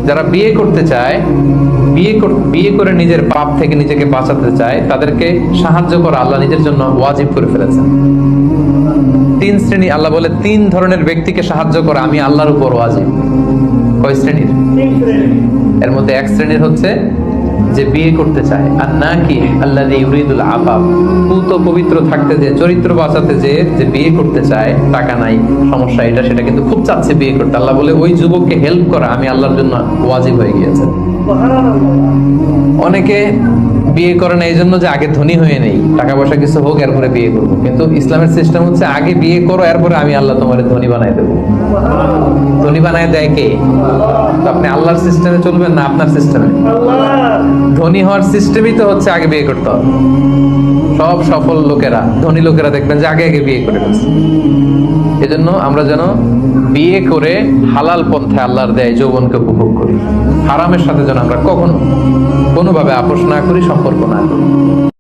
যারা বিয়ে করতে চায়, বিয়ে করে নিজের পাপ থেকে নিজেকে বাঁচাতে চায়, তাদেরকে সাহায্য করা আল্লাহ নিজের জন্য ওয়াজিব করে ফেলেছেন। তিন শ্রেণী, আল্লাহ বলে তিন ধরনের ব্যক্তিকে সাহায্য করা আমি আল্লাহর উপর ওয়াজিব। কয় শ্রেণীর? এর মধ্যে এক শ্রেণীর হচ্ছে যে বিয়ে করতে চায়, আর নাকি আল্লাযী ইউরিদুল আফাফ, পুত পবিত্র থাকতে যে, চরিত্র বাঁচাতে যে বিয়ে করতে চায়, টাকা নাই, সমস্যা এটা সেটা, কিন্তু খুব চাচ্ছে বিয়ে করতে। আল্লাহ বলে ওই যুবককে হেল্প করা আমি আল্লাহর জন্য ওয়াজিব হয়ে গিয়েছে। অনেকে বিয়ে করে না এই জন্য যে আগে ধনী হয়ে নেই, টাকা পয়সা কিছু হোক এরপরে বিয়ে করবো, কিন্তু ইসলামের সিস্টেম হচ্ছে আগে বিয়ে করো, এরপরে আমি আল্লাহ তোমার ধনী বানাই দেবো। ধনী বানায় দেয় কে? তো আপনি আল্লাহর সিস্টেমে চলবেন না আপনার সিস্টেমে? ধনী হওয়ার সিস্টেমই তো হচ্ছে আগে বিয়ে করতে হবে। সব সফল লোকেরা, ধনী লোকেরা দেখবেন যে আগে বিয়ে করে ফেলছে। এজন্য আমরা যেন বিয়ে করে হালাল পন্থায় আল্লাহর দেয় যৌবনকে উপভোগ করি। হারামের সাথে যেন আমরা কখনো কোনোভাবে আপোষ না করি, সম্পর্ক না করি।